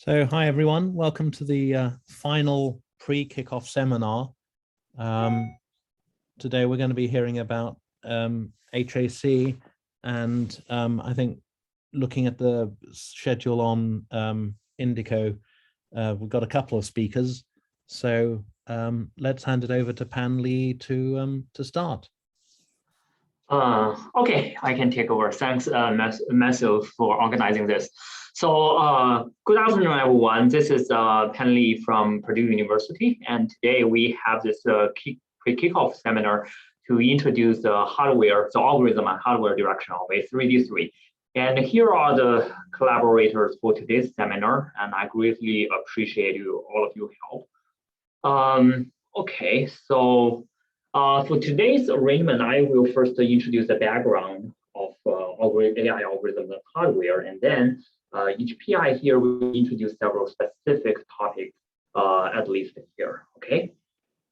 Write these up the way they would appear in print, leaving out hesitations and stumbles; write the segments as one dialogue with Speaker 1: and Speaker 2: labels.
Speaker 1: So hi everyone, welcome to the final pre-kickoff seminar. Today we're going to be hearing about HAC and I think looking at the schedule on Indico, we've got a couple of speakers. So let's hand it over to Pan Lee to start.
Speaker 2: Okay, I can take over. Thanks, Matthew, for organizing this. So good afternoon, everyone. This is Pan Lee from Purdue University, and today we have this pre-kickoff seminar to introduce the hardware, the algorithm and hardware direction of A3D3. And here are the collaborators for today's seminar, and I greatly appreciate all of your help. Okay, so for today's arrangement, I will first introduce the background of AI algorithms and hardware, and then each PI here will introduce several specific topics, at least here, okay?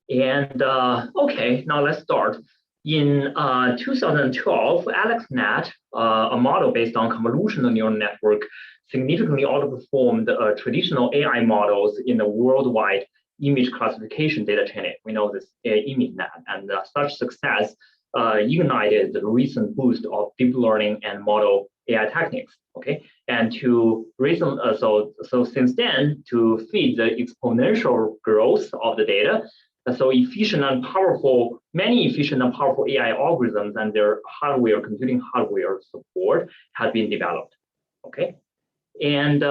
Speaker 2: And okay, now let's start. In 2012, AlexNet, a model based on convolutional neural network, significantly outperformed traditional AI models in the worldwide image classification data training. We know this ImageNet, and such success ignited the recent boost of deep learning and model AI techniques. Okay, and to reason, so since then, to feed the exponential growth of the data, so efficient and powerful, many efficient and powerful AI algorithms and their hardware, computing hardware support has been developed. Okay, and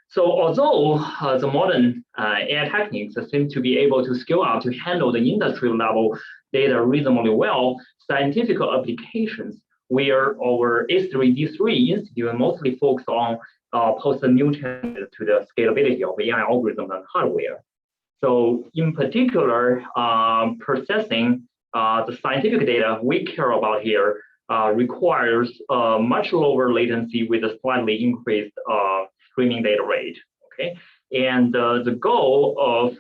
Speaker 2: so although the modern AI techniques seem to be able to scale up to handle the industry level data reasonably well, scientific applications where our A3D3 Institute mostly focus on pose new challenges to the scalability of AI algorithms and hardware. So in particular, processing the scientific data we care about here requires much lower latency with a slightly increased streaming data rate. Okay, and the goal of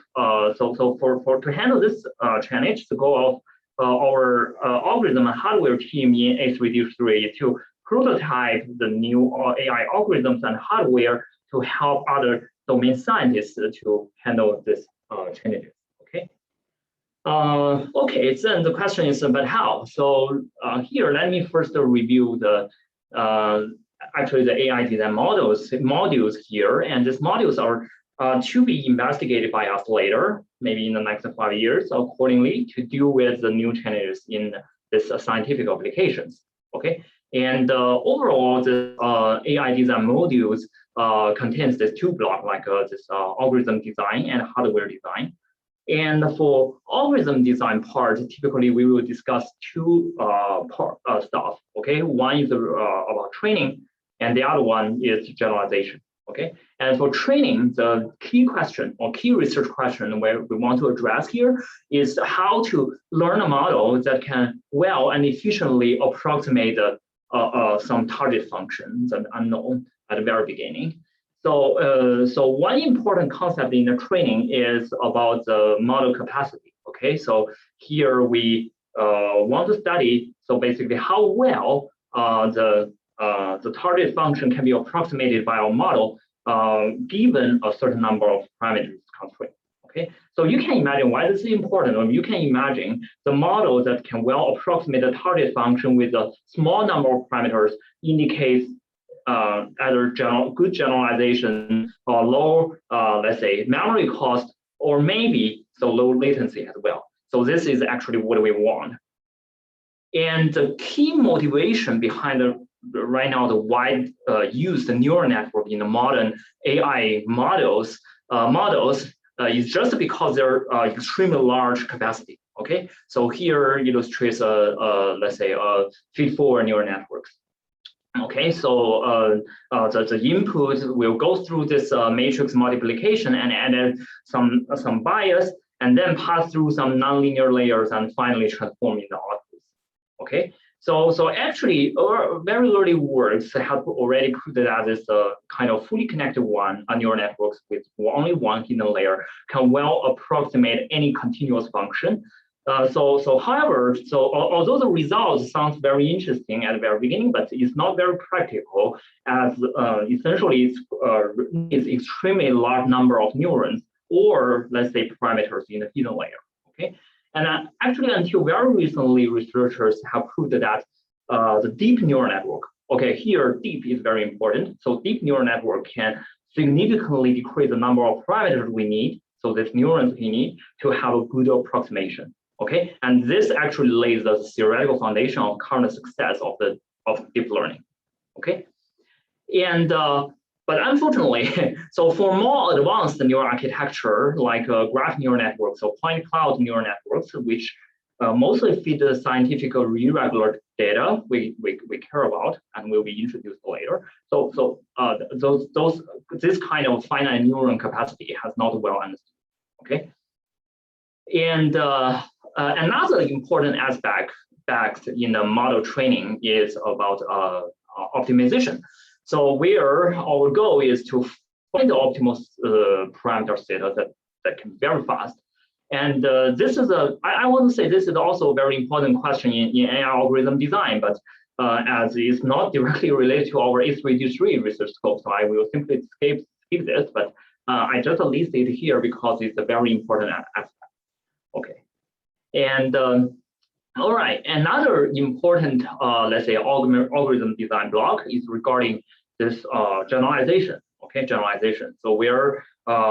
Speaker 2: to handle this challenge, the goal of our algorithm and hardware team in A3D3 to prototype the new AI algorithms and hardware to help other domain scientists to handle this challenges. Okay. Okay. Then the question is, but how? So here, let me first review the actually the AI design modules here, and these modules are to be investigated by us later, maybe in the next 5 years, accordingly, to deal with the new challenges in this scientific applications. Okay, and overall, the AI design modules contains this two blocks, like this algorithm design and hardware design. And for algorithm design part, typically we will discuss two stuff. Okay, one is about training, and the other one is generalization. Okay, and for training, the key question or key research question where we want to address here is how to learn a model that can well and efficiently approximate some target functions and unknown at the very beginning. So, so one important concept in the training is about the model capacity. Okay, so here we want to study, so basically how well the target function can be approximated by our model given a certain number of parameters constraints. Okay, so you can imagine why this is important, or you can imagine the model that can well approximate the target function with a small number of parameters indicates either good generalization or low, let's say, memory cost, or maybe so low latency as well. So this is actually what we want. And the key motivation behind right now the wide use the neural network in the modern AI models is just because they're extremely large capacity. Okay, so here illustrates let's say feed-forward neural networks. Okay, so the input will go through this matrix multiplication and add some bias, and then pass through some nonlinear layers and finally transform into outputs. Okay, so actually very early works have already proved that this kind of fully connected neural networks with only one hidden layer can well approximate any continuous function However, although the results sounds very interesting at the very beginning, but it's not very practical, as essentially it's extremely large number of neurons, or let's say parameters in the hidden layer. Okay, and actually until very recently, researchers have proved that the deep neural network. Okay, here deep is very important. So deep neural network can significantly decrease the number of parameters we need. So this neurons we need to have a good approximation. Okay, and this actually lays the theoretical foundation of current success of deep learning. Okay, and but unfortunately, so for more advanced neural architecture like graph neural networks or point cloud neural networks, which mostly feed the scientific irregular data we care about and will be introduced later. So this kind of finite neuron capacity has not well understood. Okay, and another important aspect in the model training is about optimization. So where our goal is to find the optimal parameter data that can be very fast. And this is I want to say this is also a very important question in AI algorithm design, but as it's not directly related to our H3D3 research scope, so I will simply skip this, but I just list it here because it's a very important aspect. Okay, and all right, another important, let's say, algorithm design block is regarding this generalization. Okay, generalization. So where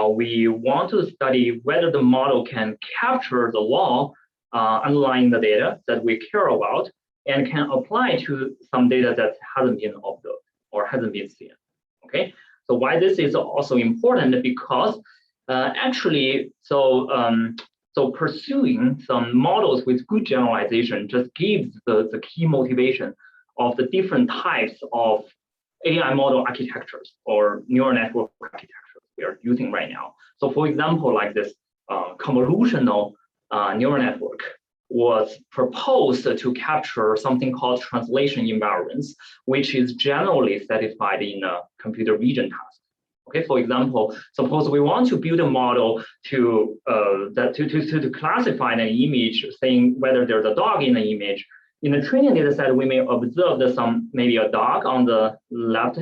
Speaker 2: we want to study whether the model can capture the law underlying the data that we care about and can apply to some data that hasn't been observed or hasn't been seen. Okay, so why this is also important, because actually, so pursuing some models with good generalization just gives the key motivation of the different types of AI model architectures or neural network architectures we are using right now. So for example, like this convolutional neural network was proposed to capture something called translation invariance, which is generally satisfied in a computer vision task. Okay, for example, suppose we want to build a model to classify an image, saying whether there's a dog in the image. In the training data set, we may observe maybe a dog on the left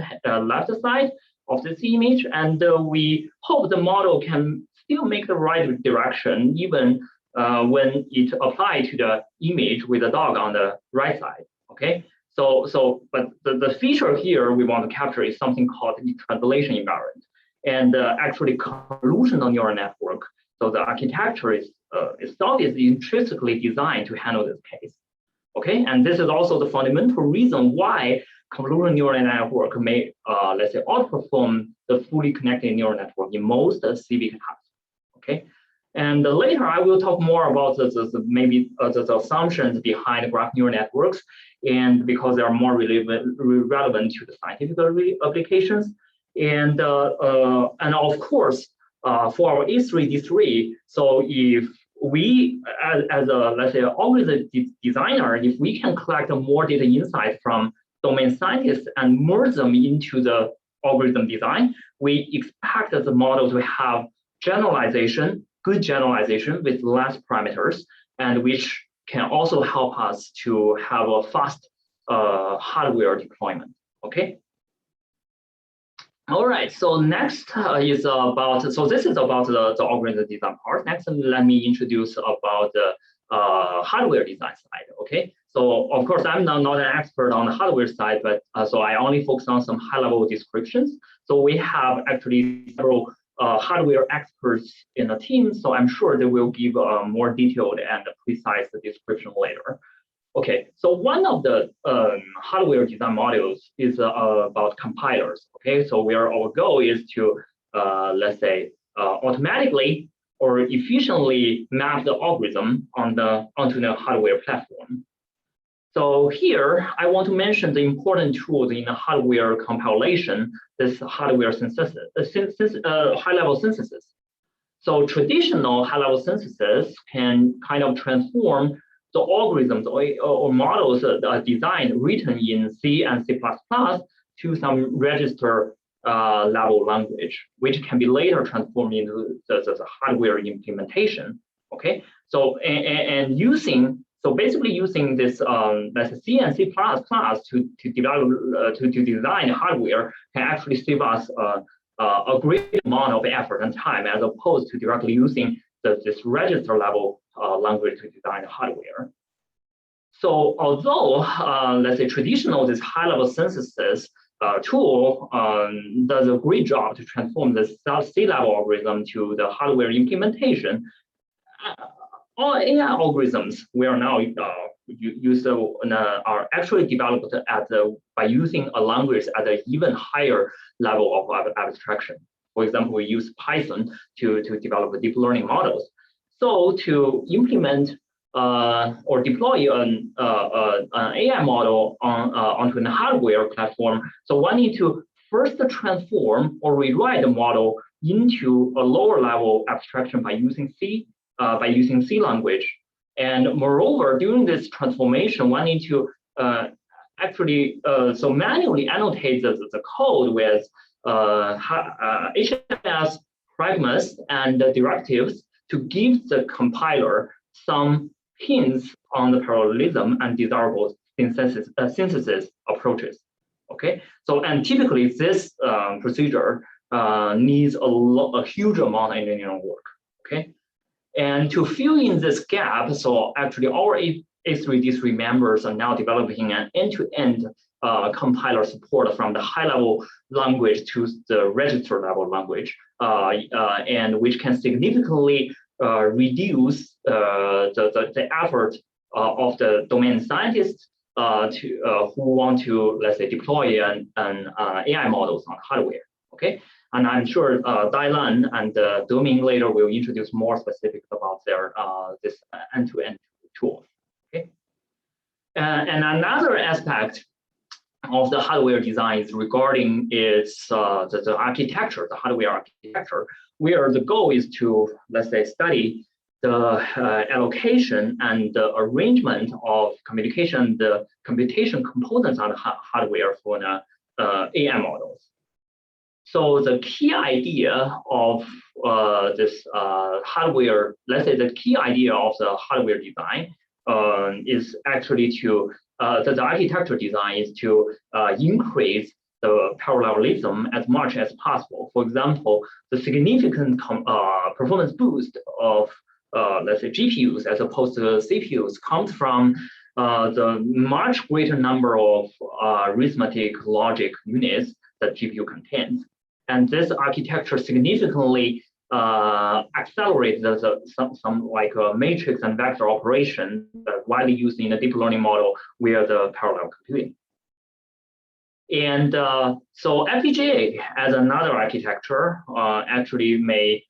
Speaker 2: side of this image, and we hope the model can still make the right direction even when it applied to the image with the dog on the right side. Okay. But the feature here we want to capture is something called the translation invariant, and actually convolutional neural network. So the architecture itself is intrinsically designed to handle this case. Okay, and this is also the fundamental reason why convolutional neural network may, let's say, outperform the fully connected neural network in most civic tasks. Okay, and later I will talk more about the assumptions behind graph neural networks, and because they are more relevant to the scientific applications, and of course for our H3D3. So if we, as a, let's say, algorithm designer, if we can collect more data insights from domain scientists and merge them into the algorithm design, we expect the model to have generalization, good generalization with less parameters, and which can also help us to have a fast hardware deployment. Okay. All right, so next is about, so this is about the algorithm design part. Next, let me introduce about the hardware design side, okay? So of course, I'm not an expert on the hardware side, but so I only focus on some high-level descriptions. So we have actually several hardware experts in the team, so I'm sure they will give a more detailed and precise description later. Okay, so one of the hardware design modules is about compilers. Okay, so where our goal is to, let's say, automatically or efficiently map the algorithm onto the hardware platform. So here, I want to mention the important tools in the hardware compilation, this hardware synthesis, high-level synthesis. So traditional high-level synthesis can kind of transform the algorithms or models designed, written in C and C++ to some register level language, which can be later transformed into the hardware implementation. Okay, so and using basically using this let's C and C++ to develop to design hardware can actually save us a great amount of effort and time as opposed to directly using this register level language to design hardware. So although let's say traditional this high level synthesis tool does a great job to transform the C level algorithm to the hardware implementation, all AI algorithms we are now use are actually developed by using a language at an even higher level of abstraction. For example, we use Python to develop deep learning models. So to implement or deploy an AI model onto a hardware platform, so one need to first transform or rewrite the model into a lower level abstraction by using C language. And moreover, during this transformation, one need to actually so manually annotate the code with HLS fragments and directives to give the compiler some hints on the parallelism and desirable synthesis approaches. Okay, so and typically this procedure needs a huge amount of engineering work. Okay, and to fill in this gap, so actually our A3D3 members are now developing an end-to-end compiler support from the high-level language to the register-level language, and which can significantly reduce the effort of the domain scientists who want to, let's say, deploy an AI models on hardware. Okay, and I'm sure Dailan and Deming later will introduce more specifics about their this end-to-end tool. Okay, and another aspect of the hardware design is regarding its the architecture, the hardware architecture, where the goal is to, let's say, study the allocation and the arrangement of the computation components on the hardware for the AI models. So the key idea of this hardware, let's say the key idea of the hardware design is actually to, the architecture design is to increase the parallelism as much as possible. For example, the significant performance boost of, let's say, GPUs as opposed to CPUs comes from the much greater number of arithmetic logic units that GPU contains. And this architecture significantly accelerates some like matrix and vector operation that widely used in a deep learning model where the parallel computing. And so FPGA as another architecture actually may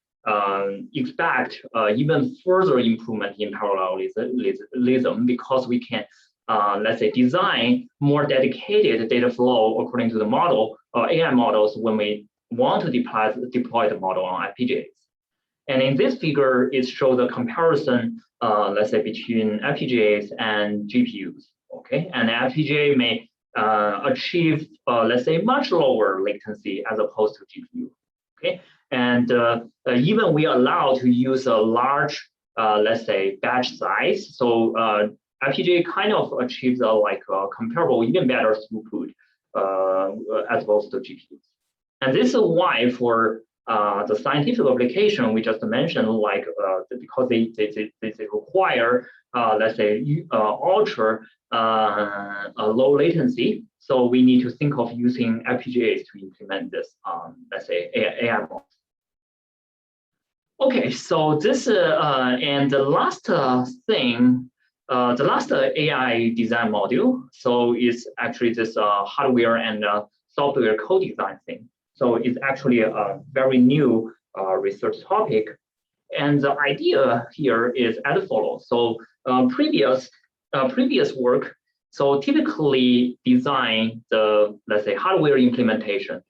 Speaker 2: expect even further improvement in parallelism because we can, let's say, design more dedicated data flow according to the model, AI models when we want to deploy the model on FPGAs. And in this figure, it shows a comparison, let's say, between FPGAs and GPUs. Okay, and FPGA may achieve, let's say, much lower latency as opposed to GPU. Okay, and even we allow to use a large, let's say, batch size. So FPGA kind of achieves a comparable, even better throughput as opposed to GPUs. And this is why for the scientific application we just mentioned, like because they require, let's say, ultra low latency. So we need to think of using FPGAs to implement this, let's say, AI models. Okay, so this and the last thing, the last AI design module. So is actually this hardware and software co-design thing. So it's actually a very new research topic. And the idea here is as follows. So previous work, so typically design the, let's say, hardware implementation.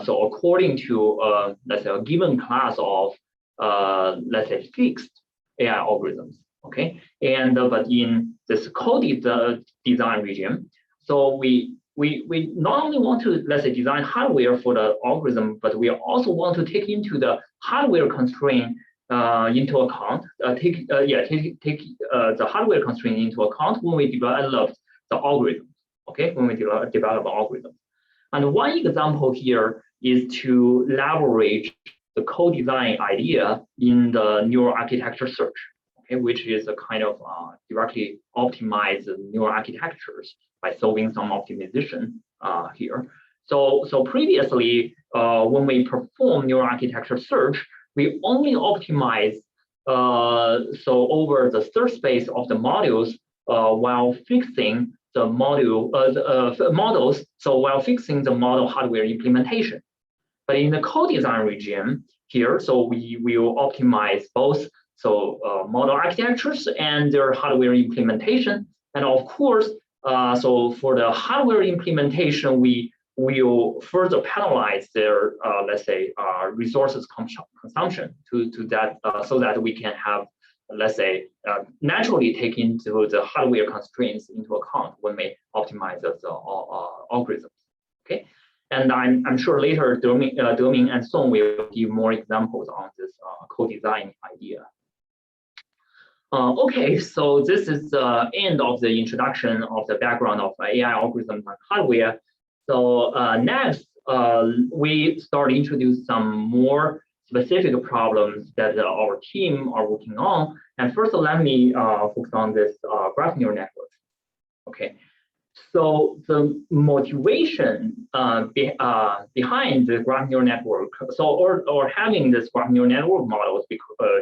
Speaker 2: So according to, let's say, a given class of, let's say, fixed AI algorithms, okay? And but in this co-design region, so we not only want to, let's say, design hardware for the algorithm, but we also want to take into the hardware constraint into account, take the hardware constraint into account when we develop the algorithm. Okay, when we develop algorithm. And one example here is to leverage the co-design idea in the neural architecture search, okay, which is a kind of directly optimize neural architectures by solving some optimization here. So previously, when we perform neural architecture search, we only optimize over the search space of the modules while fixing the models. So while fixing the model hardware implementation. But in the co-design regime here, so we will optimize both model architectures and their hardware implementation. And of course, so for the hardware implementation, we will further penalize their, let's say, resources consumption to that, so that we can have, let's say, naturally take into the hardware constraints into account when we optimize the algorithms. Okay, and I'm sure later Deming and Song will give more examples on this co-design idea. Okay, so this is the end of the introduction of the background of AI algorithms and hardware. So next, we start to introduce some more specific problems that our team are working on. And first, let me focus on this graph neural network. Okay, so the motivation behind the graph neural network, or having this graph neural network models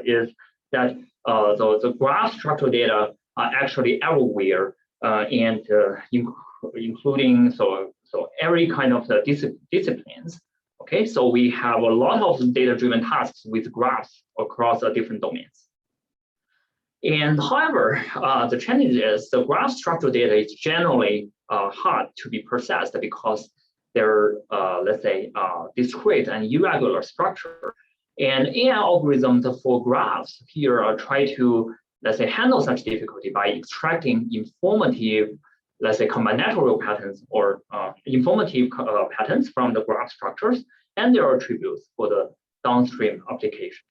Speaker 2: is that the graph structural data are actually everywhere, and including so every kind of the disciplines. Okay, so we have a lot of data-driven tasks with graphs across different domains. And however, the challenge is the graph structural data is generally hard to be processed because they're, let's say, discrete and irregular structure. And AI algorithms for graphs here are try to, let's say, handle such difficulty by extracting informative, let's say, combinatorial patterns or informative patterns from the graph structures and their attributes for the downstream applications.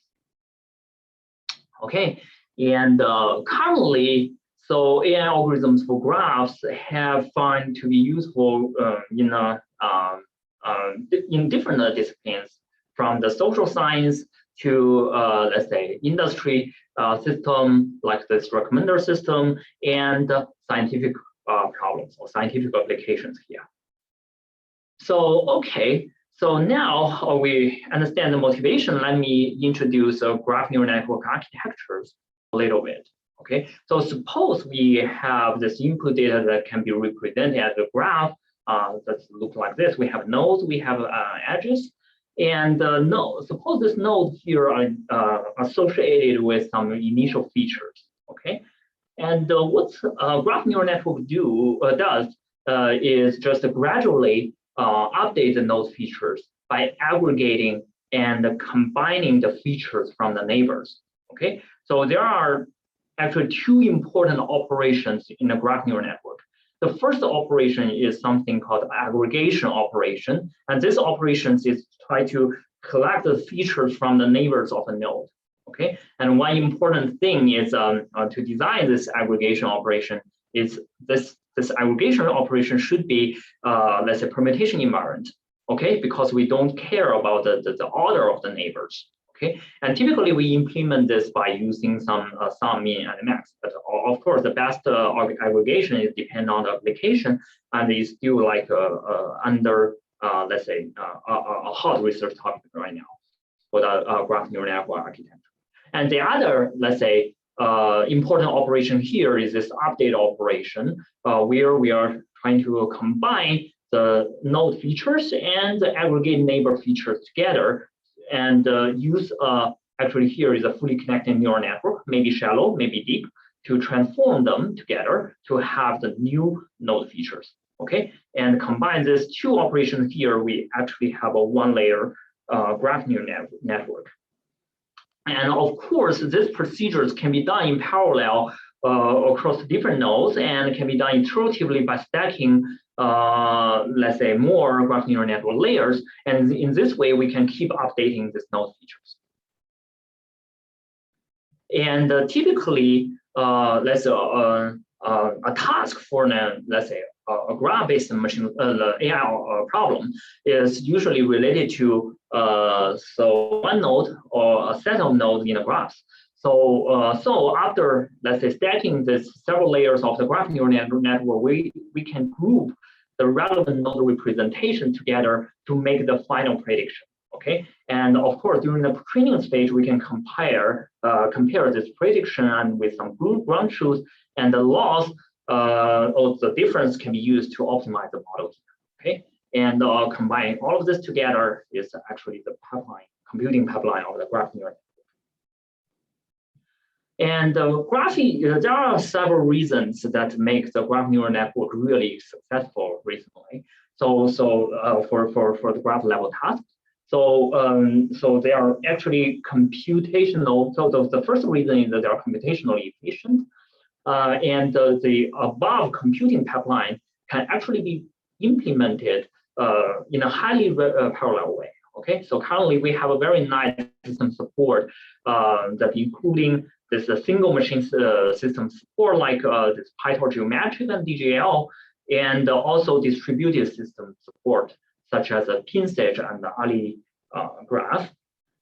Speaker 2: Okay, and currently, so AI algorithms for graphs have found to be useful in different disciplines, from the social science to, let's say, industry system like this recommender system and scientific problems or scientific applications here. So, okay, so now we understand the motivation. Let me introduce graph neural network architectures a little bit. Okay, so suppose we have this input data that can be represented as a graph that looks like this. We have nodes, we have edges, and suppose this node here are associated with some initial features. Okay, and what graph neural network does is just gradually update the node features by aggregating and combining the features from the neighbors. Okay, so there are actually two important operations in a graph neural network. The first operation is something called aggregation operation, and this operation is try to collect the features from the neighbors of a node. Okay, and one important thing is to design this aggregation operation is this aggregation operation should be, let's say, permutation invariant. Okay, because we don't care about the order of the neighbors. Okay, and typically we implement this by using some sum, min, and max. But of course, the best aggregation is depend on the application, and is still like under, let's say, a hot research topic right now for the graph neural network architecture. And the other, let's say, important operation here is this update operation, where we are trying to combine the node features and the aggregate neighbor features together, and use actually here is a fully connected neural network, maybe shallow, maybe deep, to transform them together to have the new node features. Okay, and combine these two operations here, we actually have a one-layer graph neural network. And of course, these procedures can be done in parallel across different nodes, and can be done iteratively by stacking, let's say, more graph neural network layers. And in this way, we can keep updating these node features. And typically, let's say a task for an, let's say, a graph-based machine AI problem is usually related to so one node or a set of nodes in a graph. So after, let's say, stacking this several layers of the graph neural network, we can group the relevant node representation together to make the final prediction. Okay, and of course, during the training stage, we can compare this prediction and with some ground truth, and the loss or the difference can be used to optimize the model. Okay, and combining all of this together is actually the pipeline, computing pipeline of the graph neural network. And there are several reasons that make the graph neural network really successful recently. So for the graph level task. So they are actually computational. So the first reason is that they are computationally efficient, and the above computing pipeline can actually be implemented in a highly parallel way. Okay, so currently we have a very nice system support that including this single machine system support like this PyTorch geometric and DGL, and also distributed system support such as a PinStage and the Ali graph.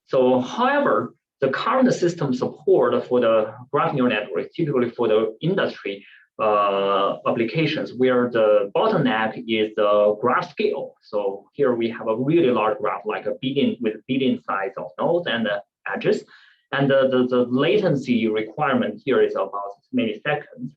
Speaker 2: So, however, the current system support for the graph neural network, typically for the industry applications, where the bottleneck is the graph scale. So here we have a really large graph, like a billion size of nodes and edges, and the latency requirement here is about milliseconds.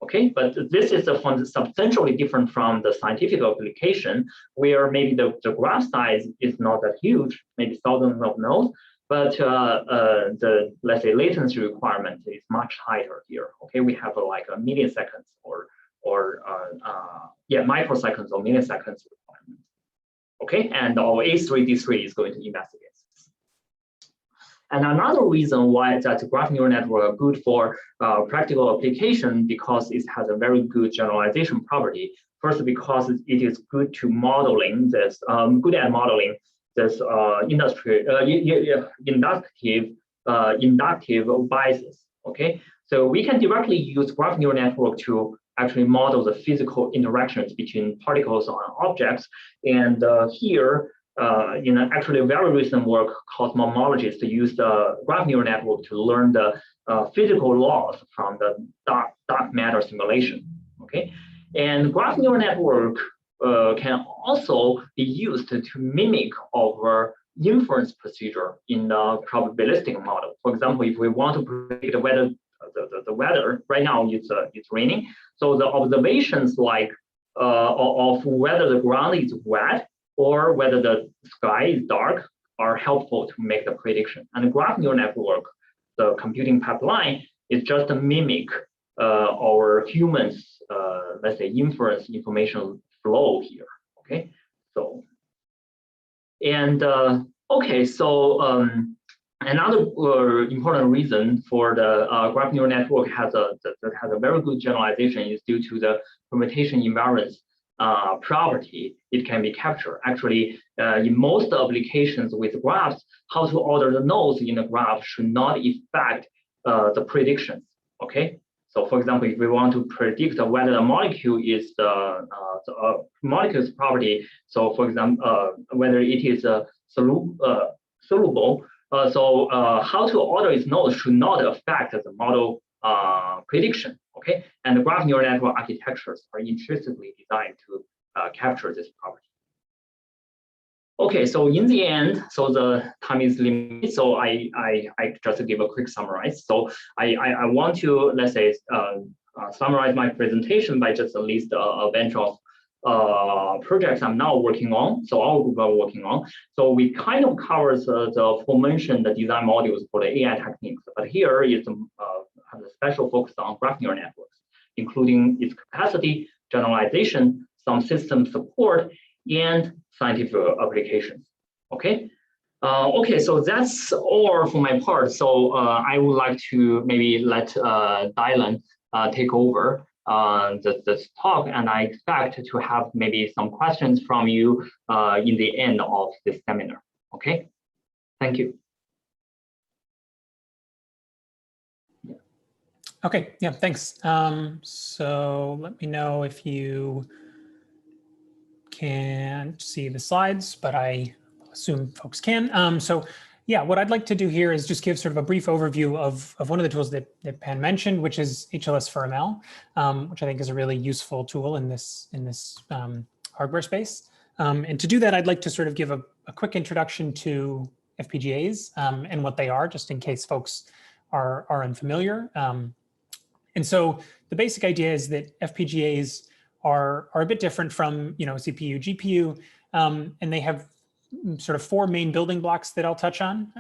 Speaker 2: Okay, but this is substantially different from the scientific application, where maybe the graph size is not that huge, maybe thousands of nodes, but the, let's say, latency requirement is much higher here. Okay, we have like a milliseconds or microseconds or milliseconds requirement. Okay, and our A3D3 is going to investigate this. And another reason why that graph neural network are good for practical application, because it has a very good generalization property. First, because it is good to modeling this, good at modeling this inductive biases. Okay, so we can directly use graph neural network to actually model the physical interactions between particles on objects. And here, in actually a very recent work, cosmologists use the graph neural network to learn the physical laws from the dark matter simulation. Okay, and graph neural network can also be used to mimic our inference procedure in the probabilistic model. For example, if we want to predict the weather, the weather right now it's raining, so the observations like of whether the ground is wet or whether the sky is dark are helpful to make the prediction. And the graph neural network, the computing pipeline, is just a mimic our humans, let's say, inference information flow here. Okay, so and okay, so another important reason for the graph neural network that has a very good generalization is due to the permutation invariance property it can be captured. Actually, in most applications with graphs, how to order the nodes in a graph should not affect the predictions. Okay, so for example, if we want to predict whether the molecule is the molecule's property, so for example, whether it is soluble, so how to order its nodes should not affect the model prediction. Okay, and the graph neural network architectures are intrinsically designed to capture this property. Okay, so in the end, so the time is limited, so I just give a quick summarize. So I want to, let's say, summarize my presentation by just list a bunch of projects I'm now working on. So our group are working on. So we kind of covers the aforementioned design modules for the AI techniques, but here is has a special focus on graph neural networks, including its capacity, generalization, some system support, and scientific applications. Okay. Okay, so that's all for my part. So I would like to maybe let Dylan take over this talk, and I expect to have maybe some questions from you in the end of this seminar. Okay, thank you.
Speaker 3: Okay, yeah, thanks. So let me know if you can see the slides, but I assume folks can. So yeah, what I'd like to do here is just give sort of a brief overview of one of the tools that Pan mentioned, which is HLS4ML, which I think is a really useful tool in this hardware space. And to do that, I'd like to sort of give a quick introduction to FPGAs and what they are, just in case folks are unfamiliar. And so the basic idea is that FPGAs are a bit different from CPU, GPU, and they have sort of four main building blocks that I'll touch on.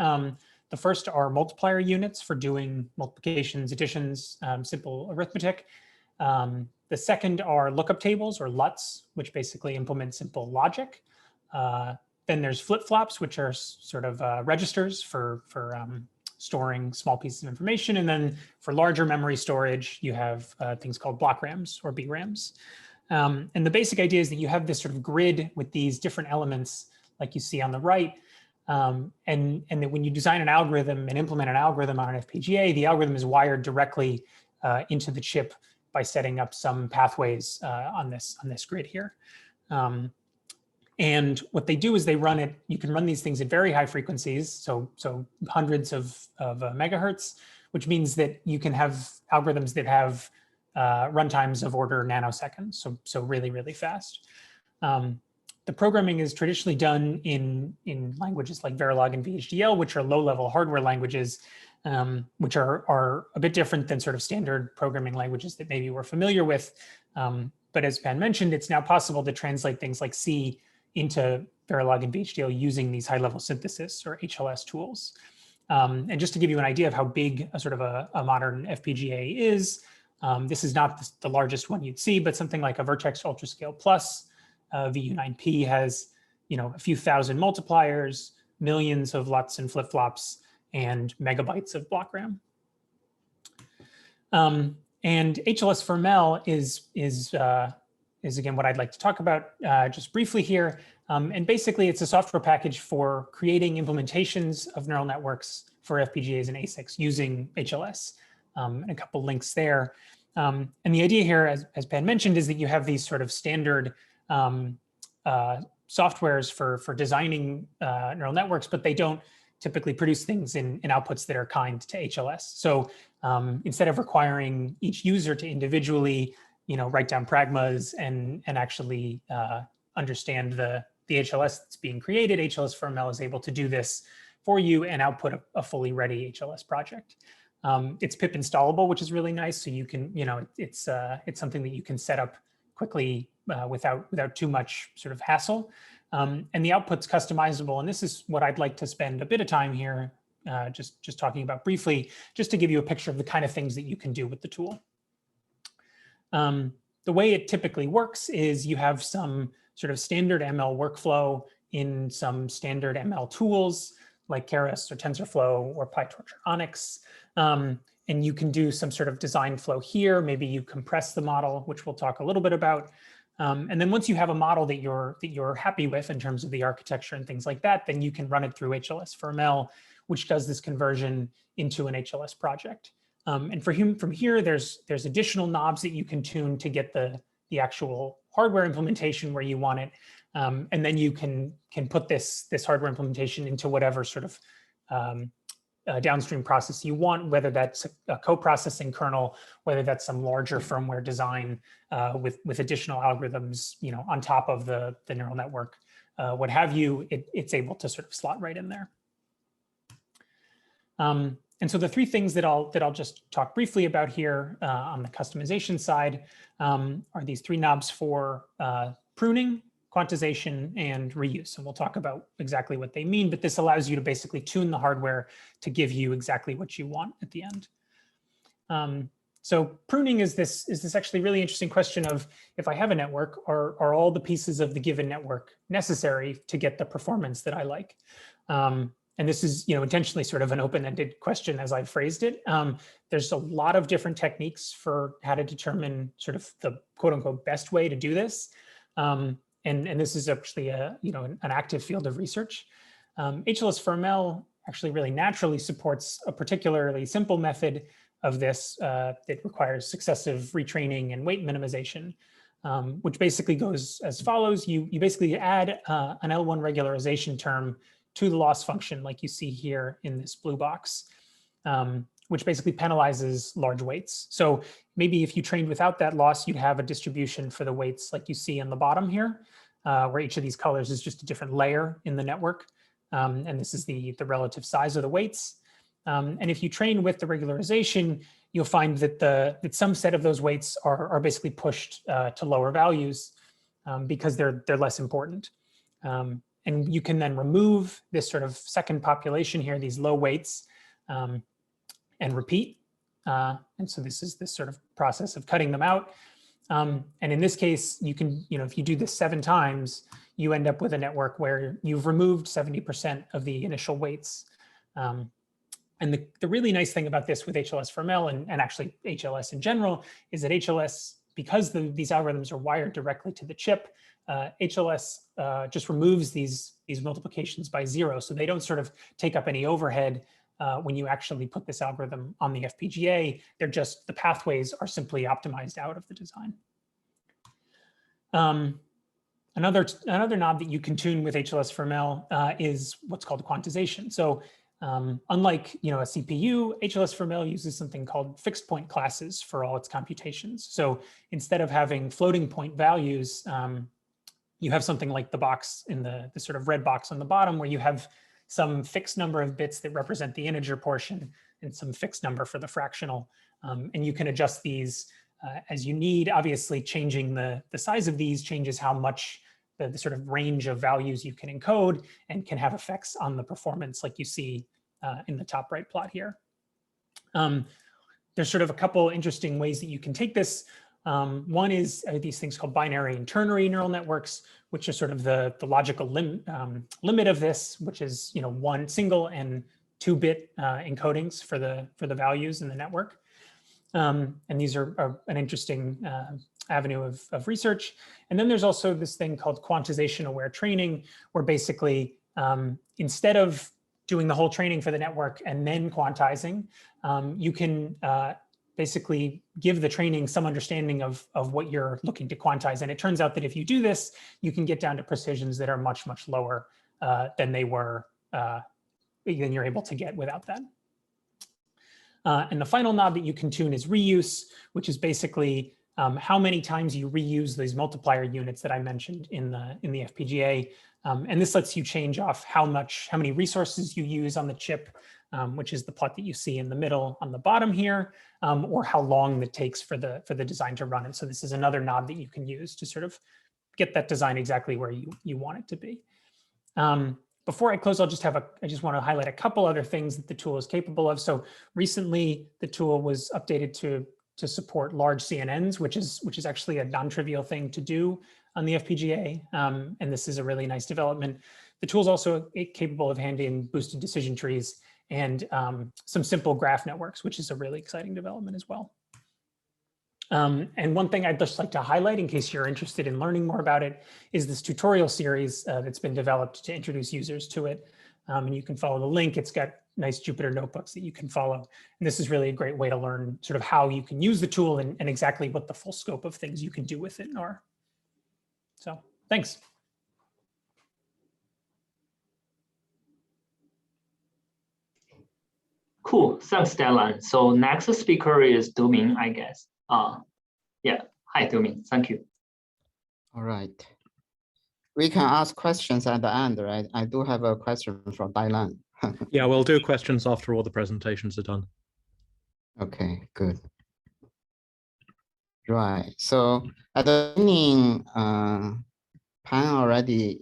Speaker 3: The first are multiplier units for doing multiplications, additions, simple arithmetic. The second are lookup tables or LUTs, which basically implement simple logic. Then there's flip-flops, which are sort of registers for storing small pieces of information. And then for larger memory storage, you have things called block RAMs or BRAMs. And the basic idea is that you have this sort of grid with these different elements like you see on the right. And that when you design an algorithm and implement an algorithm on an FPGA, the algorithm is wired directly into the chip by setting up some pathways on this grid here. And what they do is they run it, you can run these things at very high frequencies, so hundreds of megahertz, which means that you can have algorithms that have runtimes of order nanoseconds, so really, really fast. The programming is traditionally done in languages like Verilog and VHDL, which are low-level hardware languages, which are a bit different than sort of standard programming languages that maybe we're familiar with. But as Pan mentioned, it's now possible to translate things like C into Verilog and VHDL using these high-level synthesis or HLS tools. And just to give you an idea of how big a sort of a modern FPGA is, this is not the largest one you'd see, but something like a Vertex UltraScale Plus VU9P has a few thousand multipliers, millions of LUTs and flip-flops, and megabytes of block RAM. And HLS4ML is again what I'd like to talk about just briefly here. And basically, it's a software package for creating implementations of neural networks for FPGAs and ASICs using HLS, and a couple links there. And the idea here, as Pan mentioned, is that you have these sort of standard softwares for designing neural networks, but they don't typically produce things in outputs that are kind to HLS. So instead of requiring each user to individually write down pragmas and actually understand the HLS that's being created, HLS4ML is able to do this for you and output a fully ready HLS project. It's pip installable, which is really nice. So you can, it's something that you can set up quickly without too much sort of hassle. And the output's customizable. And this is what I'd like to spend a bit of time here just talking about briefly, just to give you a picture of the kind of things that you can do with the tool. The way it typically works is you have some sort of standard ML workflow in some standard ML tools like Keras or TensorFlow or PyTorch or Onyx. And you can do some sort of design flow here. Maybe you compress the model, which we'll talk a little bit about. And then once you have a model that you're happy with in terms of the architecture and things like that, then you can run it through HLS4ML, which does this conversion into an HLS project. And from here, there's additional knobs that you can tune to get the actual hardware implementation where you want it. And then you can put this hardware implementation into whatever sort of downstream process you want, whether that's a co-processing kernel, whether that's some larger firmware design with additional algorithms, on top of the neural network, what have you. It's able to sort of slot right in there. And so the three things that I'll just talk briefly about here on the customization side are these three knobs for pruning, quantization, and reuse. And we'll talk about exactly what they mean, but this allows you to basically tune the hardware to give you exactly what you want at the end. So pruning is this actually really interesting question of, if I have a network, are all the pieces of the given network necessary to get the performance that I like? And this is, intentionally sort of an open-ended question as I've phrased it. There's a lot of different techniques for how to determine sort of the quote unquote best way to do this. And this is actually an active field of research. HLS4ML actually really naturally supports a particularly simple method of this that requires successive retraining and weight minimization, which basically goes as follows. You basically add an L1 regularization term to the loss function, like you see here in this blue box, which basically penalizes large weights. So maybe if you trained without that loss, you'd have a distribution for the weights like you see on the bottom here, where each of these colors is just a different layer in the network. And this is the relative size of the weights. And if you train with the regularization, you'll find that that some set of those weights are basically pushed to lower values because they're less important. And you can then remove this sort of second population here, these low weights, and repeat. And so this is this sort of process of cutting them out. And in this case, you can, if you do this 7 times, you end up with a network where you've removed 70% of the initial weights. And the really nice thing about this with HLS4ML and actually HLS in general is that HLS, because these algorithms are wired directly to the chip, HLS just removes these multiplications by 0. So they don't sort of take up any overhead when you actually put this algorithm on the FPGA. They're just, the pathways are simply optimized out of the design. Another knob that you can tune with HLS4ML is what's called quantization. So unlike a CPU, HLS4ML uses something called fixed point classes for all its computations. So instead of having floating point values, you have something like the box in the sort of red box on the bottom, where you have some fixed number of bits that represent the integer portion and some fixed number for the fractional. And you can adjust these as you need. Obviously, changing the size of these changes how much the sort of range of values you can encode, and can have effects on the performance like you see in the top right plot here. There's sort of a couple interesting ways that you can take this. One is these things called binary and ternary neural networks, which are sort of the logical limit of this, which is 1 single and 2-bit encodings for the values in the network. And these are an interesting avenue of research. And then there's also this thing called quantization aware training, where basically instead of doing the whole training for the network and then quantizing, you can basically give the training some understanding of what you're looking to quantize. And it turns out that if you do this, you can get down to precisions that are much, much lower than you're able to get without that. And the final knob that you can tune is reuse, which is basically how many times you reuse these multiplier units that I mentioned in the FPGA. And this lets you change off how many resources you use on the chip, which is the plot that you see in the middle on the bottom here, or how long it takes for the design to run. And so this is another knob that you can use to sort of get that design exactly where you want it to be. Before I close, I just want to highlight a couple other things that the tool is capable of. So recently, the tool was updated to support large CNNs, which is actually a non-trivial thing to do on the FPGA. And this is a really nice development. The tool is also capable of handling boosted decision trees and some simple graph networks, which is a really exciting development as well. And one thing I'd just like to highlight, in case you're interested in learning more about it, is this tutorial series that's been developed to introduce users to it. And you can follow the link. It's got nice Jupyter notebooks that you can follow. And this is really a great way to learn sort of how you can use the tool and exactly what the full scope of things you can do with it are. So thanks.
Speaker 2: Cool, thanks, Dylan. So next speaker is Duming, I guess. Yeah, hi, Duming, thank you.
Speaker 4: All right. We can ask questions at the end, right? I do have a question from Dylan.
Speaker 1: Yeah, we'll do questions after all the presentations are done.
Speaker 4: Okay, good. Right. So at the beginning, Pan already,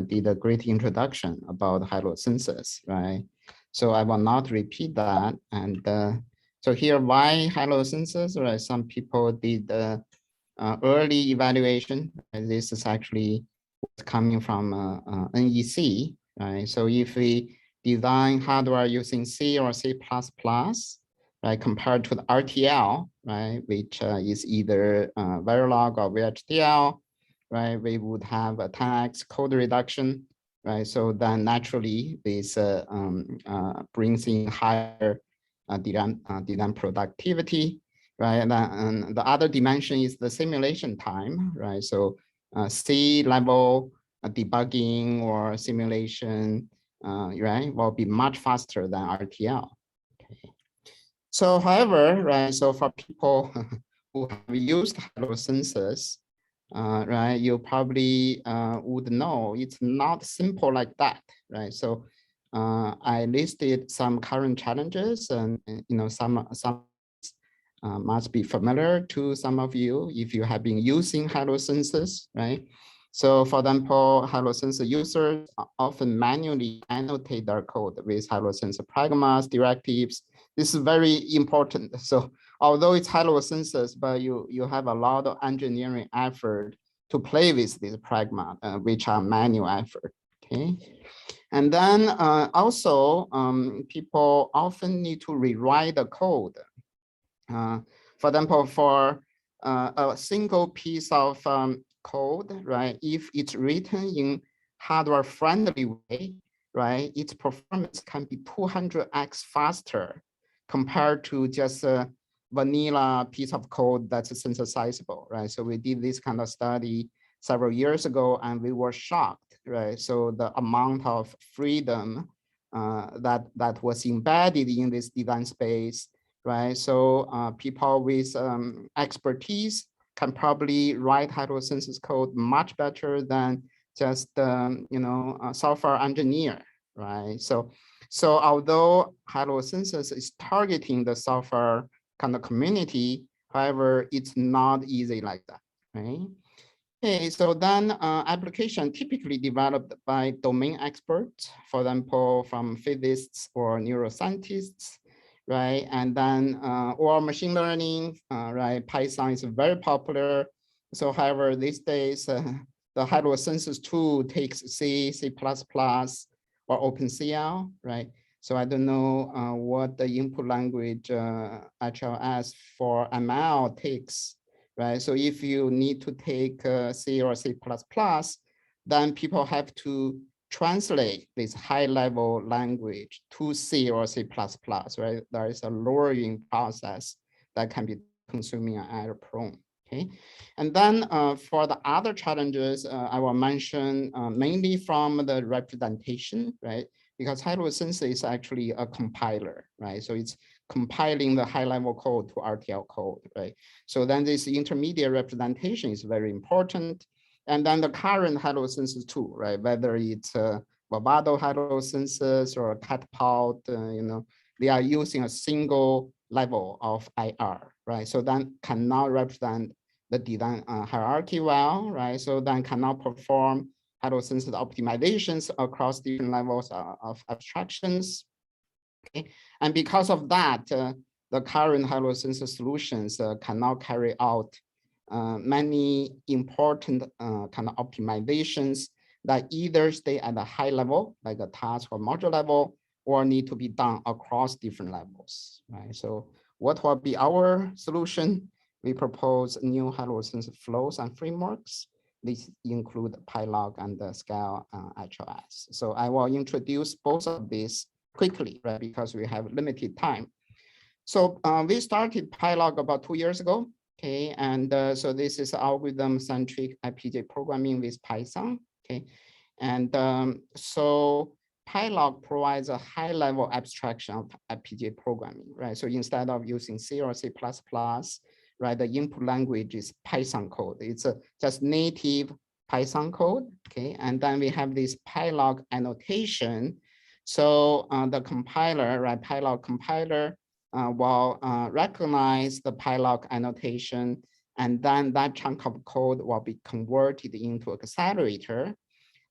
Speaker 4: did a great introduction about high-load sensors, right? So I will not repeat that. And so here, why high-load sensors? Right? Some people did early evaluation. And this is actually coming from NEC, right? So if we design hardware using C or C++, right, compared to the RTL, right, which is either Verilog or VHDL, right, we would have a 10x code reduction, right? So then naturally this brings in higher design productivity, right? And the other dimension is the simulation time, right? So C level debugging or simulation, right, will be much faster than RTL. Okay. So, however, right, so for people who have used halo sensors, right, you probably would know it's not simple like that, right? So I listed some current challenges, and some must be familiar to some of you if you have been using halo sensors, right? So for example, halo sensor users often manually annotate their code with halo sensor pragmas directives. This is very important. So although it's halo sensors, but you have a lot of engineering effort to play with these pragma, which are manual effort. Okay. And then also, people often need to rewrite the code. For example, for a single piece of code, right? If it's written in hardware-friendly way, right, its performance can be 200x faster compared to just a vanilla piece of code that's synthesizable, right? So we did this kind of study several years ago, and we were shocked, right? So the amount of freedom that was embedded in this design space, right? So people with expertise can probably write halo sensors code much better than just a software engineer, right? So although halo sensors is targeting the software kind of community, however, it's not easy like that, right? Okay, so then application typically developed by domain experts, for example, from physicists or neuroscientists, right? And then or machine learning, right? Python is very popular. So however, these days, the halo sensors tool takes C, C++, or OpenCL, right? So I don't know what the input language HLS4ML takes, right? So if you need to take C or C++, then people have to translate this high-level language to C or C++, right? There is a lowering process that can be consuming and error prone, okay? And then for the other challenges, I will mention mainly from the representation, right? Because halo sensor is actually a compiler, right? So it's compiling the high-level code to RTL code, right? So then this intermediate representation is very important. And then the current halo sensors too, right? Whether it's Bravado halo sensors or Catapult, they are using a single level of IR, right? So then cannot represent the design hierarchy well, right? So then cannot perform halo sensor optimizations across different levels of abstractions. Okay, and because of that, the current halo sensor solutions cannot carry out many important kind of optimizations that either stay at a high level, like a task or module level, or need to be done across different levels, right? So what will be our solution? We propose new halo sensor flows and frameworks. These include PiLog and the Scale HLS. So I will introduce both of these quickly, right? Because we have limited time. So we started PiLog about 2 years ago. Okay, and so this is algorithm-centric FPGA programming with Python. Okay, and so PiLog provides a high-level abstraction of FPGA programming, right? So instead of using C or C++, right, the input language is Python code. It's just native Python code. Okay, and then we have this PiLog annotation. So the compiler, right, PiLog compiler, will recognize the PiLog annotation, and then that chunk of code will be converted into accelerator.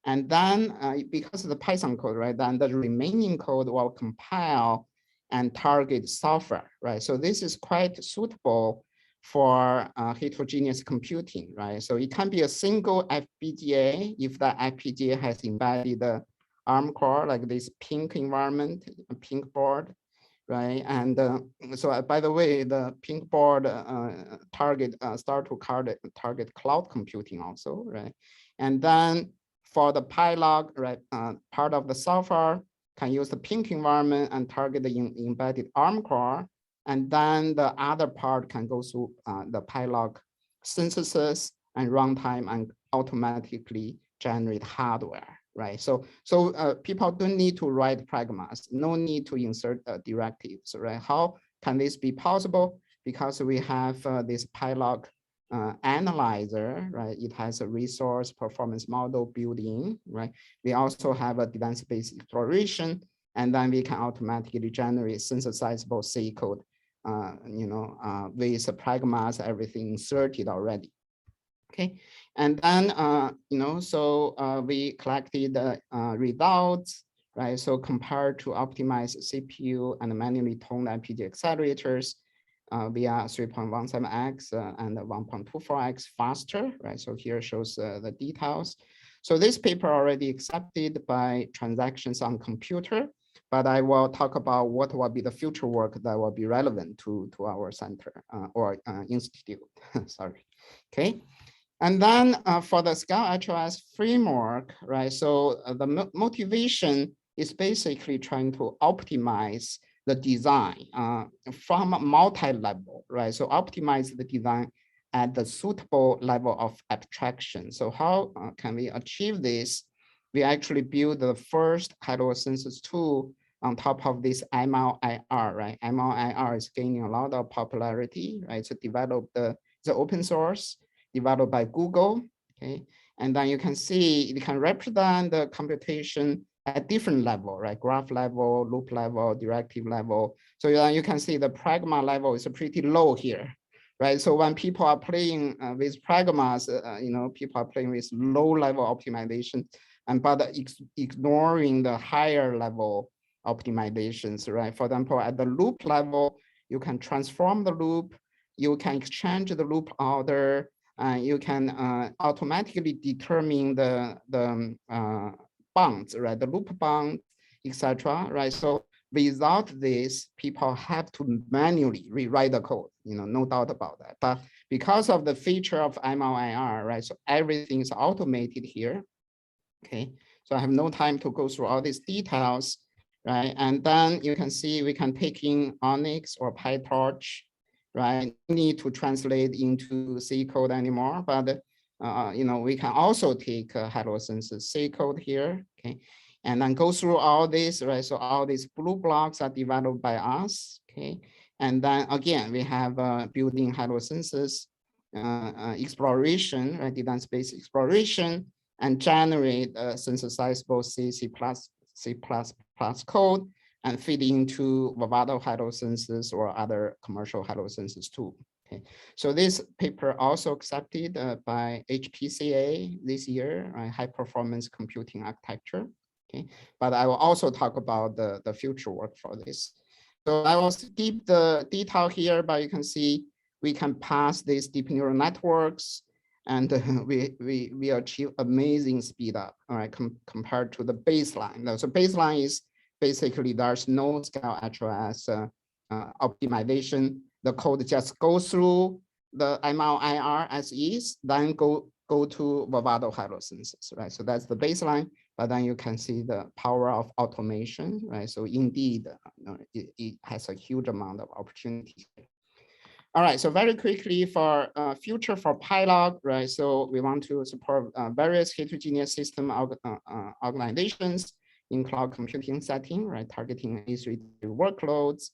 Speaker 4: And then because of the Python code, right, then the remaining code will compile and target software, right? So this is quite suitable for heterogeneous computing, right? So it can be a single FPGA if the FPGA has embedded the ARM core, like this pink environment, a pink board, right? And so by the way, the pink board start to target cloud computing also, right? And then for the PiLog, right, part of the software can use the pink environment and target the embedded ARM core. And then the other part can go through the PiLog synthesis and runtime and automatically generate hardware, right? So people don't need to write pragmas, no need to insert directives, right? How can this be possible? Because we have this PiLog analyzer, right? It has a resource performance model built in, right? We also have a device-based exploration, and then we can automatically generate synthesizable C code, with pragmas, everything inserted already. Okay, and then we collected results, right? So compared to optimized CPU and manually toned FPGA accelerators, we are 3.17x and 1.24x faster, right? So here shows the details. So this paper already accepted by transactions on computer, but I will talk about what will be the future work that will be relevant to our center or institute. Sorry. Okay. And then for the Scale HLS framework, right? So the motivation is basically trying to optimize the design from multi-level, right? So optimize the design at the suitable level of abstraction. So how can we achieve this? We actually build the first high-level synthesis tool on top of this MLIR, right? MLIR is gaining a lot of popularity, right? So developed the open source, developed by Google, okay? And then you can see it can represent the computation at different level, right? Graph level, loop level, directive level. So you can see the pragma level is pretty low here, right? So when people are playing with pragmas, people are playing with low level optimization, but ignoring the higher level optimizations, right? For example, at the loop level, you can transform the loop, you can exchange the loop order, you can automatically determine the bounds, right? The loop bound, etc. Right? So without this, people have to manually rewrite the code, no doubt about that. But because of the feature of MLIR, right? So everything is automated here. Okay. So I have no time to go through all these details, right? And then you can see we can take in Onyx or PyTorch, right? No need to translate into C code anymore, but we can also take high-level synthesis C code here, okay? And then go through all this, right? So all these blue blocks are developed by us, okay? And then again, we have building high-level synthesis exploration, right? Device-based exploration, and generate synthesizable C++ code and feed into Vivado high-level synthesis or other commercial high-level synthesis tool. Okay, so this paper also accepted by HPCA this year, high performance computing architecture. Okay, but I will also talk about the future work for this. So I will skip the detail here, but you can see we can pass these deep neural networks, and we achieve amazing speed up, all right, compared to the baseline. So baseline is basically there's no Scale HLS optimization. The code just goes through the MLIR as is, then go to Vivado high-level synthesis, right? So that's the baseline, but then you can see the power of automation, right? So indeed, it has a huge amount of opportunity. All right, so very quickly for future for PiLog, right? So we want to support various heterogeneous system organizations in cloud computing setting, right? Targeting A3 workloads,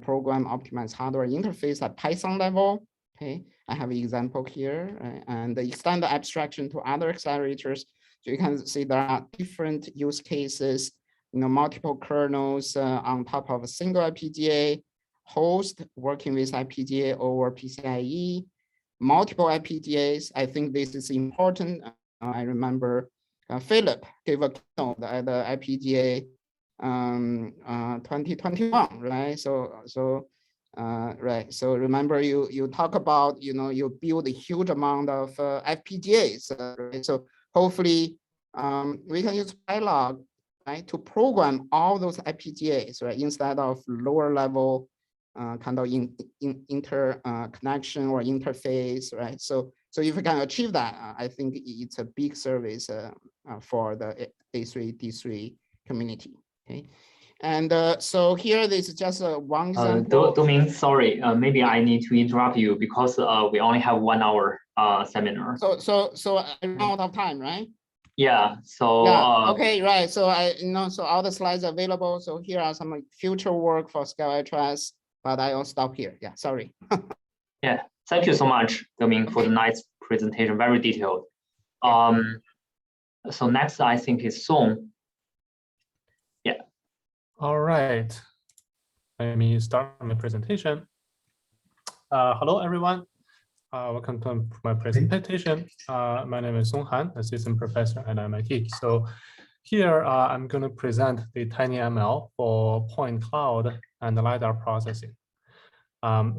Speaker 4: program optimized hardware interface at Python level. Okay, I have an example here, right? And extend the abstraction to other accelerators. So you can see there are different use cases, multiple kernels on top of a single FPGA, host working with FPGA over PCIe, multiple FPGAs. I think this is important. I remember Philip gave a keynote at the FPGA 2021, right? So remember you talk about, you build a huge amount of FPGAs, right? So hopefully we can use PiLog, right, to program all those FPGAs, right, instead of lower level kind of connection or interface, right? So if we can achieve that, I think it's a big service for the A3 D3 community. Okay, and so here this is just one example.
Speaker 2: Doming, sorry, maybe I need to interrupt you because we only have 1 hour seminar.
Speaker 4: So I run out of time, right?
Speaker 2: Yeah. So
Speaker 4: yeah. Okay. Right. So so all the slides are available. So here are some future work for Scale HLS, but I'll stop here. Yeah. Sorry.
Speaker 2: Yeah. Thank you so much, Doming, for the nice presentation. Very detailed. So next, I think is Song. Yeah.
Speaker 5: All right. Let me start my presentation. Hello, everyone. Welcome to my presentation. My name is Song Han, assistant professor at MIT. So here I'm going to present the TinyML for point cloud and the LiDAR processing.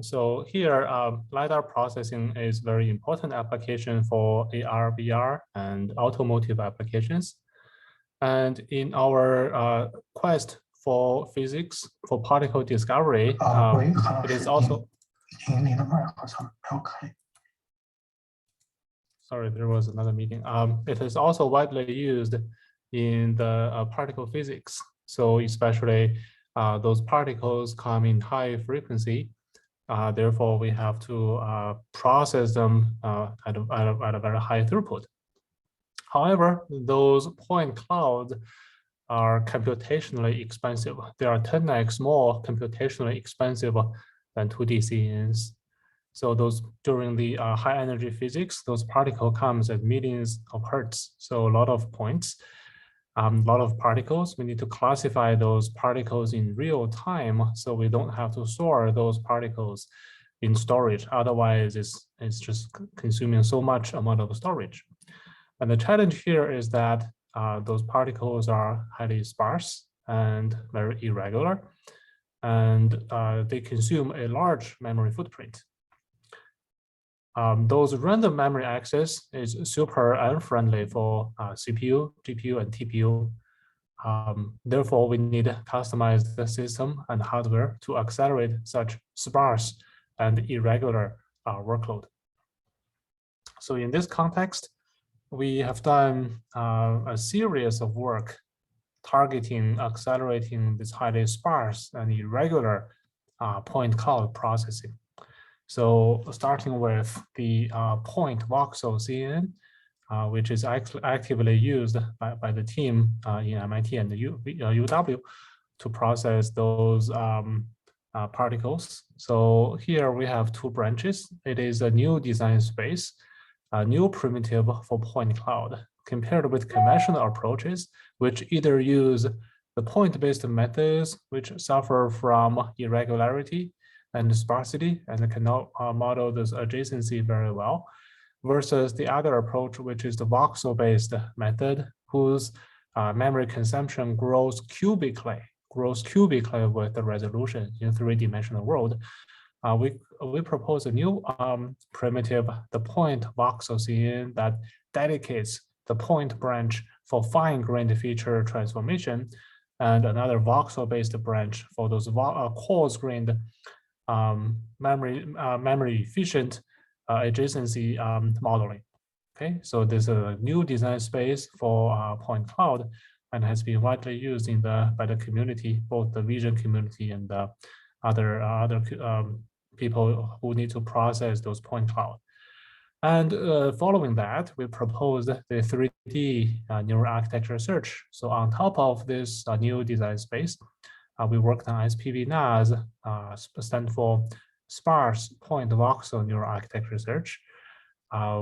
Speaker 5: So here, LiDAR processing is very important application for AR, VR, and automotive applications. And in our quest for physics, for particle discovery, it is also... Sorry, there was another meeting. It is also widely used in the particle physics. So especially those particles come in high frequency. Therefore, we have to process them at a very high throughput. However, those point clouds are computationally expensive. They are 10x more computationally expensive than 2D scenes. So those during the high energy physics, those particle comes at millions of hertz. So a lot of points, a lot of particles. We need to classify those particles in real time, so we don't have to store those particles in storage. Otherwise, it's just consuming so much amount of storage. And the challenge here is that those particles are highly sparse and very irregular, and they consume a large memory footprint. Those random memory access is super unfriendly for CPU, GPU, and TPU. Therefore, we need to customize the system and hardware to accelerate such sparse and irregular workload. So in this context, we have done a series of work targeting accelerating this highly sparse and irregular point cloud processing. So starting with the point voxel CNN, which is actively used by the team in MIT and the UW to process those particles. So here we have two branches. It is a new design space, a new primitive for point cloud, compared with conventional approaches, which either use the point-based methods, which suffer from irregularity and sparsity and cannot model this adjacency very well, versus the other approach, which is the voxel-based method, whose memory consumption grows cubically with the resolution in three-dimensional world. We propose a new primitive, the point voxel CNN, that dedicates the point branch for fine-grained feature transformation, and another voxel-based branch for those coarse-grained memory efficient adjacency modeling. Okay, so this is a new design space for point cloud and has been widely used by the community, both the vision community and the other people who need to process those point cloud. And following that, we proposed the 3D neural architecture search. So on top of this new design space, we worked on SPV-NAS, stand for sparse point voxel neural architecture search,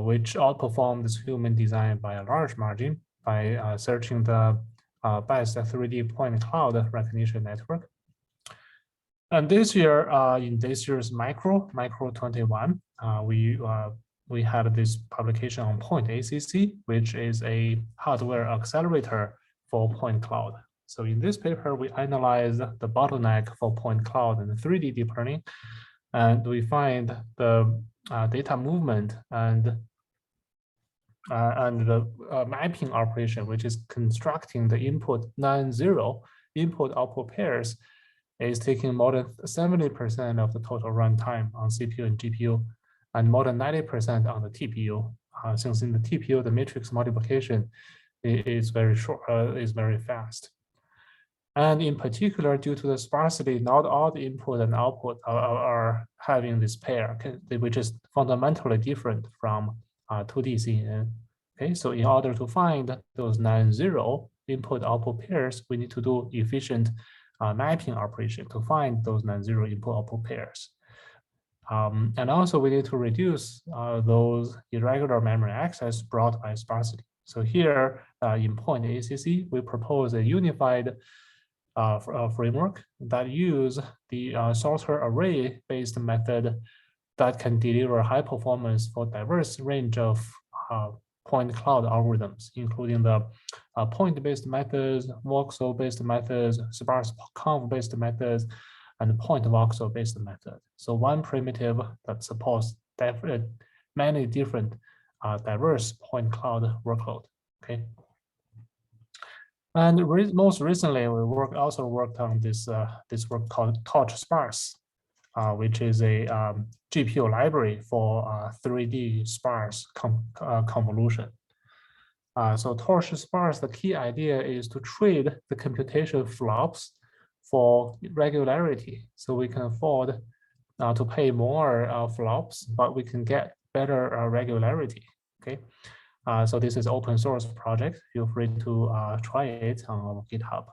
Speaker 5: which outperformed this human design by a large margin by searching the best 3D point cloud recognition network. And this year, in this year's Micro 21, we had this publication on Point ACC, which is a hardware accelerator for point cloud. So in this paper, we analyzed the bottleneck for point cloud and 3D deep learning, and we find the data movement and the mapping operation, which is constructing the input non-zero input-output pairs, is taking more than 70% of the total runtime on CPU and GPU, and more than 90% on the TPU. Since in the TPU, the matrix multiplication is very short, is very fast. And in particular, due to the sparsity, not all the input and output are having this pair, which is fundamentally different from 2D CNN. Okay, so in order to find those non-zero input-output pairs, we need to do efficient mapping operation to find those non-zero input-output pairs. And also we need to reduce those irregular memory access brought by sparsity. So here in point ACC, we propose a unified framework that use the sorter array-based method that can deliver high performance for diverse range of point cloud algorithms, including the point-based methods, voxel-based methods, sparse conv-based methods, and point voxel-based method. So one primitive that supports many different diverse point cloud workload. Okay. And most recently, we also worked on this work called Torch Sparse, which is a GPU library for 3D sparse convolution. So Torch Sparse, the key idea is to trade the computation flops for regularity. So we can afford to pay more flops, but we can get better regularity. Okay. So this is open source project. Feel free to try it on our GitHub.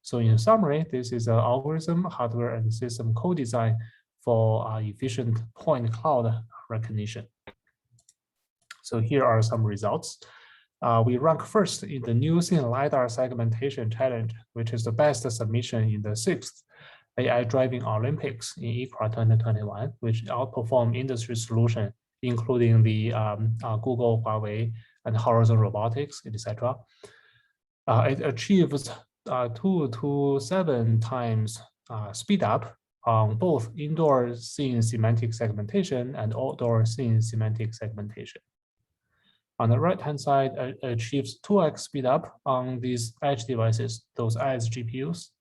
Speaker 5: So in summary, this is an algorithm, hardware, and system co-design for efficient point cloud recognition. So here are some results. We rank first in the new scene LiDAR segmentation challenge, which is the best submission in the 6th AI Driving Olympics in ICRA 2021, which outperformed industry solution, including the Google, Huawei, and Horizon Robotics, etc. It achieves 2 to 7 times speed up on both indoor scene semantic segmentation and outdoor scene semantic segmentation. On the right-hand side, it achieves 2x speed up on these edge devices, those edge GPUs.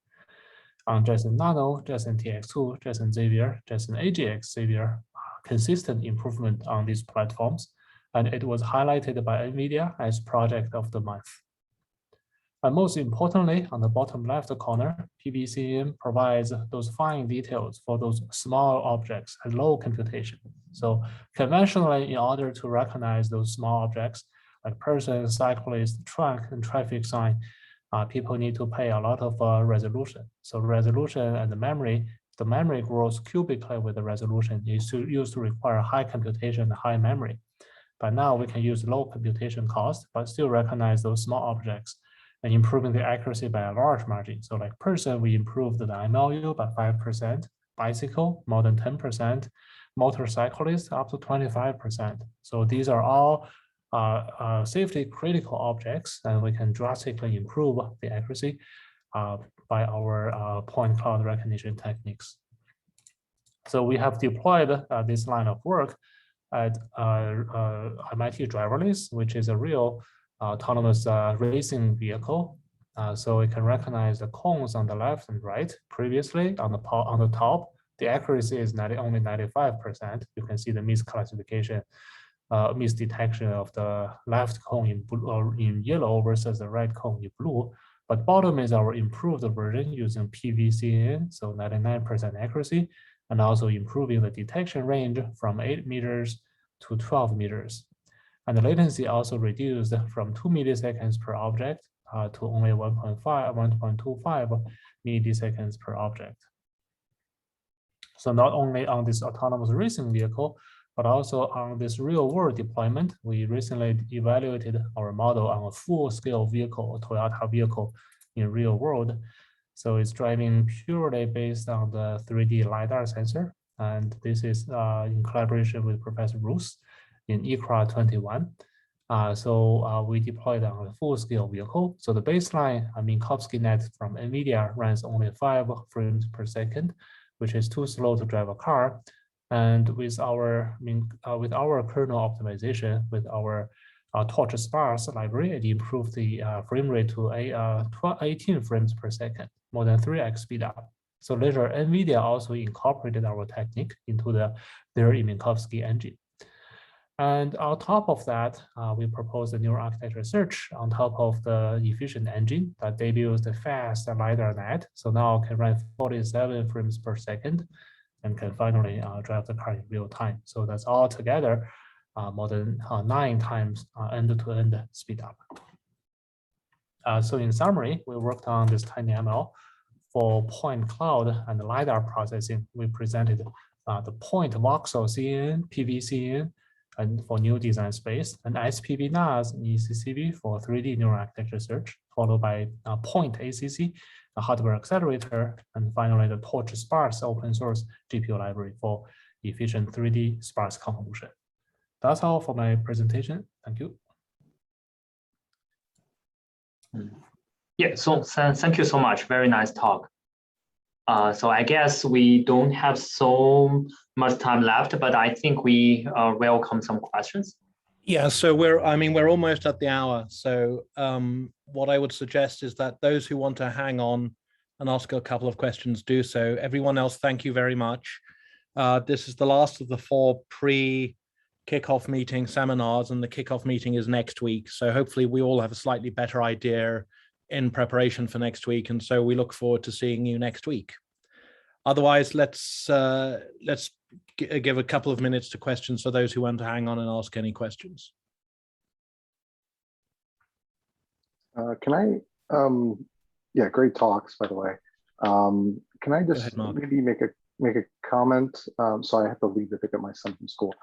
Speaker 5: On Jetson Nano, Jetson TX2, Jetson Xavier, Jetson AGX Xavier, consistent improvement on these platforms, and it was highlighted by NVIDIA as project of the month. And most importantly, on the bottom left corner, PVCM provides those fine details for those small objects at low computation. So conventionally, in order to recognize those small objects like person, cyclist, truck, and traffic sign, people need to pay a lot of resolution. So resolution and the memory grows cubically with the resolution is used to require high computation and high memory. But now we can use low computation cost, but still recognize those small objects and improving the accuracy by a large margin. So like person, we improved the MLU by 5%, bicycle more than 10%, motorcyclist up to 25%. So these are all safety critical objects, and we can drastically improve the accuracy by our point cloud recognition techniques. So we have deployed this line of work at MIT Driverless, which is a real autonomous racing vehicle. So it can recognize the cones on the left and right. Previously, on the top, the accuracy is only 95%. You can see the misclassification, misdetection of the left cone in yellow versus the right cone in blue. But bottom is our improved version using PVCN, so 99% accuracy, and also improving the detection range from 8 meters to 12 meters. And the latency also reduced from 2 milliseconds per object to only 1.25 milliseconds per object. So not only on this autonomous racing vehicle, but also on this real world deployment, we recently evaluated our model on a full-scale vehicle, a Toyota vehicle in real world. So it's driving purely based on the 3D LiDAR sensor. And this is in collaboration with Professor Roos in ICRA 21. So we deployed on a full-scale vehicle. So the baseline, Minkowski net from NVIDIA runs only 5 frames per second, which is too slow to drive a car. And with our kernel optimization, with our Torch Sparse library, it improved the frame rate to 18 frames per second, more than 3x speed up. So later, NVIDIA also incorporated our technique into their Minkowski engine. And on top of that, we propose a neural architecture search on top of the efficient engine that debuts the fast LiDAR net. So now can run 47 frames per second and can finally drive the car in real time. So that's all together more than 9 times end-to-end speed up. So in summary, we worked on this tiny ML for point cloud and LiDAR processing. We presented the point voxel CNN, PVCN, and for new design space, and SPV NAS and ECCV for 3D neural architecture search, followed by point ACC, a hardware accelerator, and finally the Torch sparse open source GPU library for efficient 3D sparse convolution. That's all for my presentation. Thank you.
Speaker 2: Yeah, so thank you so much. Very nice talk. So I guess we don't have so much time left, but I think we welcome some questions.
Speaker 1: Yeah, so we're almost at the hour. So what I would suggest is that those who want to hang on and ask a couple of questions do so. Everyone else, thank you very much. This is the last of the 4 pre-kickoff meeting seminars, and the kickoff meeting is next week. So hopefully we all have a slightly better idea in preparation for next week, and so we look forward to seeing you next week. Otherwise, let's give a couple of minutes to questions for those who want to hang on and ask any questions.
Speaker 6: Can I? Yeah, great talks, by the way. Can I just maybe make a comment? So I have to leave to pick up my son from school.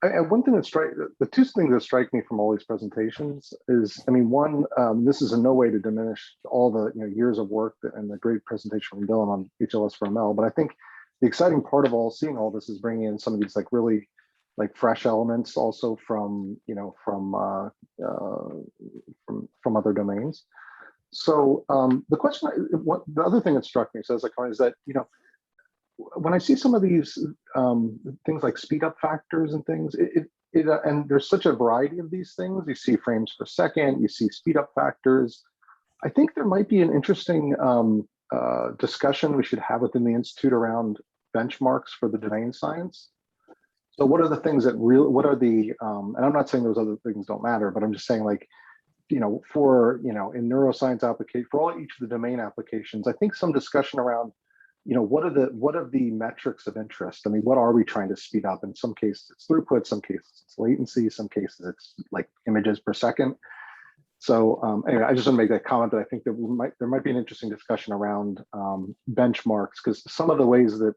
Speaker 6: One thing the 2 things that strike me from all these presentations is, I mean, one, this is in no way to diminish all the years of work and the great presentation from Dylan on HLS4ML, but I think the exciting part of seeing all this is bringing in some of these really fresh elements also from from other domains. So the other thing that struck me, is that when I see some of these things like speed up factors and things, and there's such a variety of these things. You see frames per second, you see speed up factors. I think there might be an interesting discussion we should have within the Institute around benchmarks for the domain science. So what are the things that and I'm not saying those other things don't matter, but I'm just saying in neuroscience application, for each of the domain applications, I think some discussion around what are the metrics of interest? I mean, what are we trying to speed up? In some cases, it's throughput, some cases it's latency, some cases it's images per second. So anyway, I just want to make that comment that I think that there might be an interesting discussion around benchmarks, because some of the ways that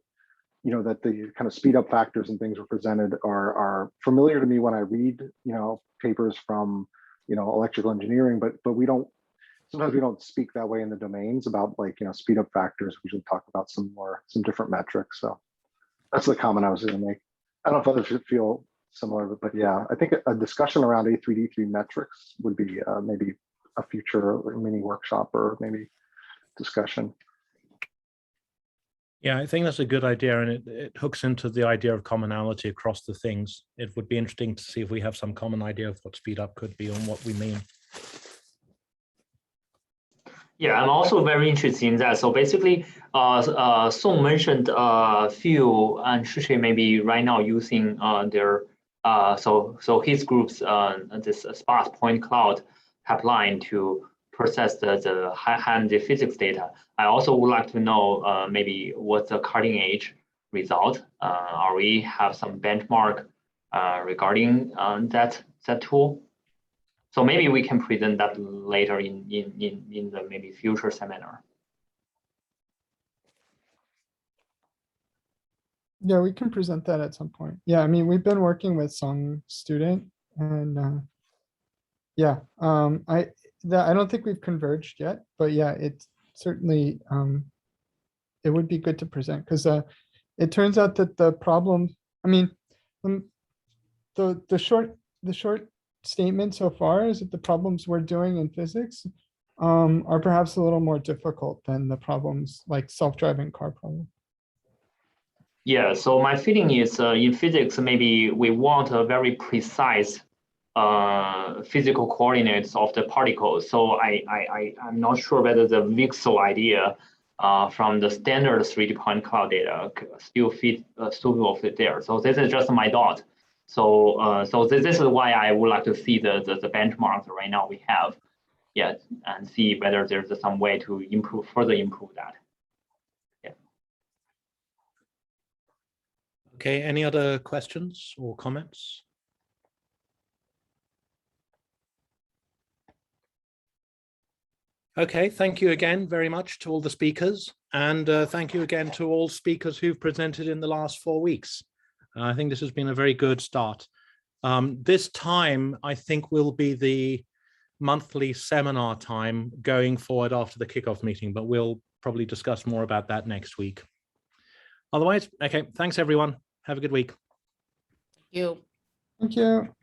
Speaker 6: that the kind of speed up factors and things were presented are familiar to me when I read papers from electrical engineering, but sometimes we don't speak that way in the domains about speed up factors. We usually talk about some different metrics. So that's the comment I was going to make. I don't know if others feel similar, but yeah, I think a discussion around A3D3 metrics would be maybe a future mini workshop or maybe discussion.
Speaker 1: Yeah, I think that's a good idea, and it hooks into the idea of commonality across the things. It would be interesting to see if we have some common idea of what speed up could be and what we mean.
Speaker 2: Yeah, I'm also very interested in that. So basically, Song mentioned a few, and Shishi maybe right now using their so his group's this sparse point cloud pipeline to process the high-end physics data. I also would like to know maybe what's the cutting edge result. Are we have some benchmark regarding that tool? So maybe we can present that later in the maybe future seminar.
Speaker 7: Yeah, we can present that at some point. Yeah, I mean, we've been working with some student, and yeah, I don't think we've converged yet, but yeah, it certainly it would be good to present, because it turns out that the problem, I mean, the short statement so far is that the problems we're doing in physics are perhaps a little more difficult than the problems like self-driving car problem.
Speaker 2: Yeah, so my feeling is in physics, maybe we want a very precise physical coordinates of the particles. So I'm not sure whether the VXEL idea from the standard 3D point cloud data still will fit there. So this is just my thought. So this is why I would like to see the benchmarks right now we have, yeah, and see whether there's some way to further improve that. Yeah.
Speaker 1: Okay, any other questions or comments? Okay, thank you again very much to all the speakers, and thank you again to all speakers who've presented in the last 4 weeks. I think this has been a very good start. This time, I think, will be the monthly seminar time going forward after the kickoff meeting, but we'll probably discuss more about that next week. Otherwise, okay, thanks everyone. Have a good week.
Speaker 8: Thank you.
Speaker 7: Thank you.